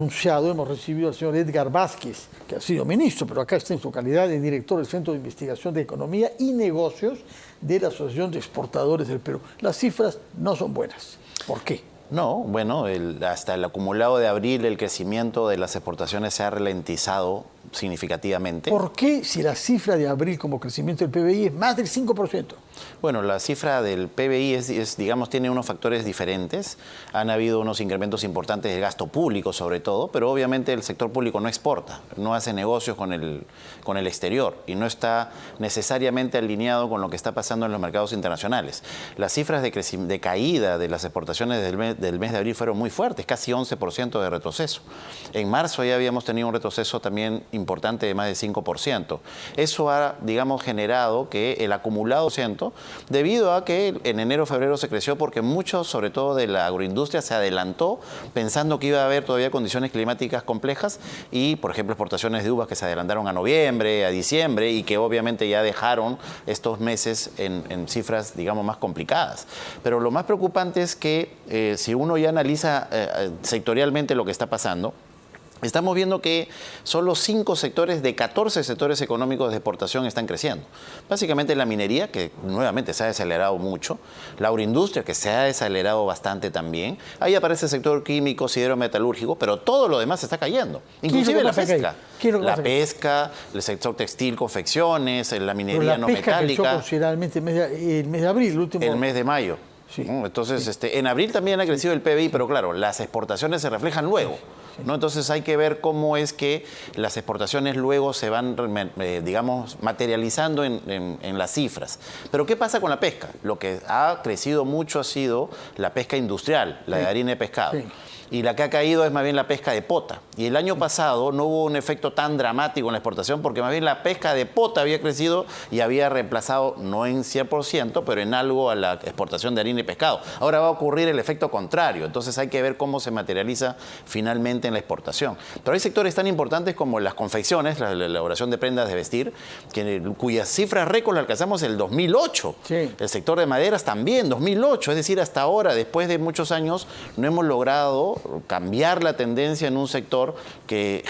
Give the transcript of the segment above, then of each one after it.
Anunciado, hemos recibido al señor Edgar Vázquez, que ha sido ministro, pero acá está en su calidad de director del Centro de Investigación de Economía y Negocios de la Asociación de Exportadores del Perú. Las cifras no son buenas. ¿Por qué? No, bueno, hasta el acumulado de abril el crecimiento de las exportaciones se ha ralentizado significativamente. ¿Por qué si la cifra de abril como crecimiento del PBI es más del 5%? Bueno, la cifra del PBI digamos, tiene unos factores diferentes. Han habido unos incrementos importantes de gasto público sobre todo, pero obviamente el sector público no exporta, no hace negocios con el exterior y no está necesariamente alineado con lo que está pasando en los mercados internacionales. Las cifras de caída de las exportaciones del mes de abril fueron muy fuertes, casi 11% de retroceso. En marzo ya habíamos tenido un retroceso también importante de más de 5%. Eso ha, digamos, generado que el acumulado debido a que en enero, febrero se creció porque mucho, sobre todo de la agroindustria, se adelantó pensando que iba a haber todavía condiciones climáticas complejas y, por ejemplo, exportaciones de uvas que se adelantaron a noviembre, a diciembre y que obviamente ya dejaron estos meses en cifras, digamos, más complicadas. Pero lo más preocupante es que si uno ya analiza sectorialmente lo que está pasando, estamos viendo que solo 5 sectores de 14 sectores económicos de exportación están creciendo. Básicamente la minería, que nuevamente se ha desacelerado mucho, la agroindustria, que se ha desacelerado bastante también. Ahí aparece el sector químico, siderometalúrgico, pero todo lo demás está cayendo. Inclusive la pesca. La pesca, el sector textil, confecciones, la minería no metálica. La pesca creció considerablemente el mes de abril, el mes de mayo. Sí. Entonces, sí. En abril también ha crecido el PBI, pero claro, las exportaciones se reflejan luego. ¿No? Entonces hay que ver cómo es que las exportaciones luego se van, digamos, materializando en las cifras. Pero ¿qué pasa con la pesca? Lo que ha crecido mucho ha sido la pesca industrial, la de harina de pescado. Sí. Y la que ha caído es más bien la pesca de pota. Y el año pasado no hubo un efecto tan dramático en la exportación porque más bien la pesca de pota había crecido y había reemplazado, no en 100%, pero en algo a la exportación de harina y pescado. Ahora va a ocurrir el efecto contrario. Entonces hay que ver cómo se materializa finalmente en la exportación. Pero hay sectores tan importantes como las confecciones, la elaboración de prendas de vestir, cuyas cifras récord las alcanzamos en el 2008. Sí. El sector de maderas también, 2008. Es decir, hasta ahora, después de muchos años, no hemos logrado cambiar la tendencia en un sector que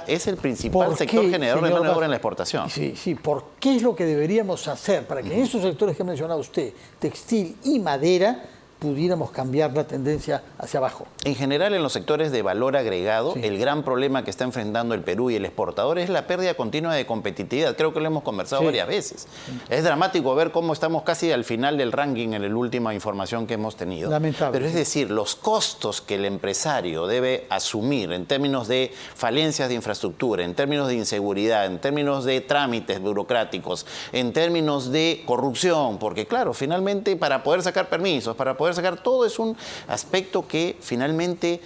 es el principal sector generador de mano de obra en la exportación. Sí, sí. ¿Por qué es lo que deberíamos hacer para que en esos sectores que ha mencionado usted, textil y madera, pudiéramos cambiar la tendencia hacia abajo? En general, en los sectores de valor agregado, sí, el gran problema que está enfrentando el Perú y el exportador es la pérdida continua de competitividad. Creo que lo hemos conversado varias veces. Sí. Es dramático ver cómo estamos casi al final del ranking en la última información que hemos tenido. Lamentable. Pero es decir, los costos que el empresario debe asumir en términos de falencias de infraestructura, en términos de inseguridad, en términos de trámites burocráticos, en términos de corrupción, porque claro, finalmente para poder sacar permisos, para poder sacar todo es un aspecto que finalmente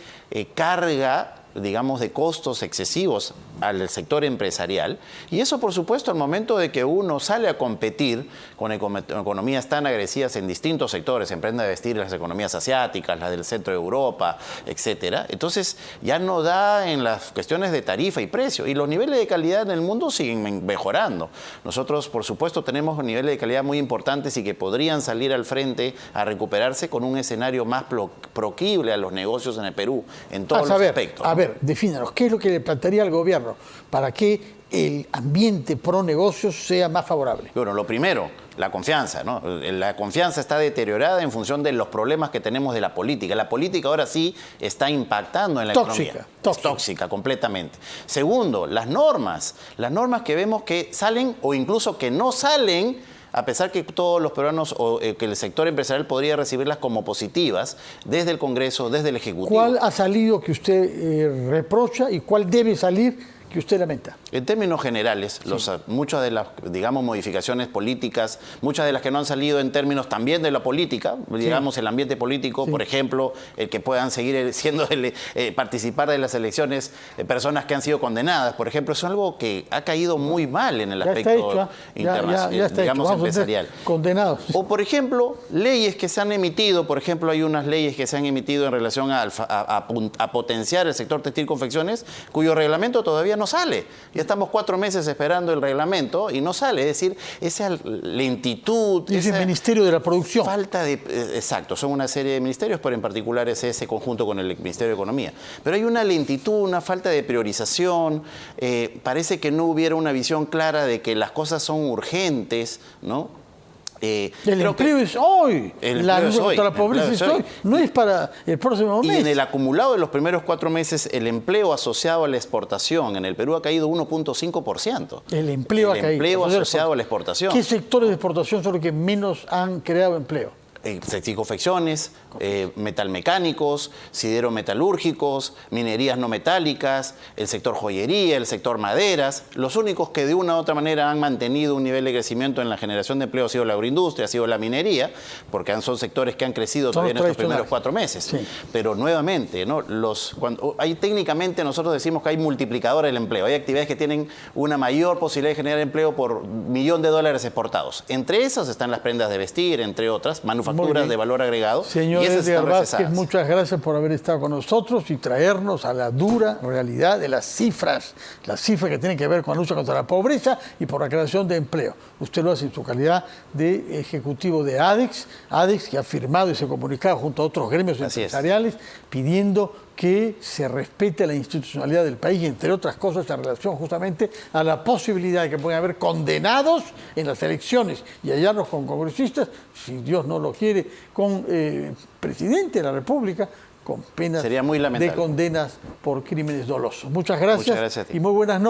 carga, digamos, de costos excesivos al sector empresarial. Y eso, por supuesto, al momento de que uno sale a competir con economías tan agresivas en distintos sectores, en prenda de vestir, las economías asiáticas, las del centro de Europa, etcétera, entonces ya no da en las cuestiones de tarifa y precio. Y los niveles de calidad en el mundo siguen mejorando. Nosotros, por supuesto, tenemos niveles de calidad muy importantes y que podrían salir al frente a recuperarse con un escenario más proclive a los negocios en el Perú, en todos los aspectos. A ver, defínanos, ¿qué es lo que le plantearía al gobierno para que el ambiente pro negocios sea más favorable? Bueno, lo primero, la confianza, ¿no? La confianza está deteriorada en función de los problemas que tenemos de la política. La política ahora sí está impactando en la economía. Tóxica, completamente. Segundo, las normas que vemos que salen o incluso que no salen, a pesar que todos los peruanos o que el sector empresarial podría recibirlas como positivas desde el Congreso, desde el Ejecutivo. ¿Cuál ha salido que usted reprocha y cuál debe salir que usted lamenta? En términos generales, sí, muchas de las, digamos, modificaciones políticas, muchas de las que no han salido en términos también de la política, digamos, sí, el ambiente político, sí, por ejemplo, el que puedan seguir participar de las elecciones personas que han sido condenadas, por ejemplo, es algo que ha caído muy mal en el aspecto internacional, digamos, empresarial. Condenados. O, por ejemplo, leyes que se han emitido, por ejemplo, hay unas leyes que se han emitido en relación a potenciar el sector textil confecciones, cuyo reglamento todavía no sale. Ya estamos 4 meses esperando el reglamento y no sale. Es decir, esa lentitud... Es el Ministerio de la Producción. Falta de... Exacto, son una serie de ministerios, pero en particular es ese conjunto con el Ministerio de Economía. Pero hay una lentitud, una falta de priorización. Parece que no hubiera una visión clara de que las cosas son urgentes, ¿no? El empleo es hoy. La lucha contra la pobreza es hoy. No es para el próximo mes. Y en el acumulado de los primeros 4 meses, el empleo asociado a la exportación en el Perú ha caído 1.5%. El empleo ha caído. El empleo asociado a la exportación. ¿Qué sectores de exportación son los que menos han creado empleo? Confecciones, metalmecánicos, siderometalúrgicos, minerías no metálicas, el sector joyería, el sector maderas. Los únicos que de una u otra manera han mantenido un nivel de crecimiento en la generación de empleo ha sido la agroindustria, ha sido la minería, porque son sectores que han crecido todavía en estos primeros 4 meses. Sí. Pero nuevamente, ¿no? Técnicamente nosotros decimos que hay multiplicadores del empleo. Hay actividades que tienen una mayor posibilidad de generar empleo por $1.000.000 exportados. Entre esas están las prendas de vestir, entre otras, manufacturas de valor agregado. Señor Edgar Vázquez, muchas gracias por haber estado con nosotros y traernos a la dura realidad de las cifras que tienen que ver con la lucha contra la pobreza y por la creación de empleo. Usted lo hace en su calidad de ejecutivo de ADEX, que ha firmado ese comunicado junto a otros gremios empresariales pidiendo que se respete la institucionalidad del país y, entre otras cosas, en relación justamente a la posibilidad de que puedan haber condenados en las elecciones y hallarnos con congresistas, si Dios no lo quiere, con presidente de la República, con penas de condenas por crímenes dolosos. Muchas gracias, a ti. Y muy buenas noches.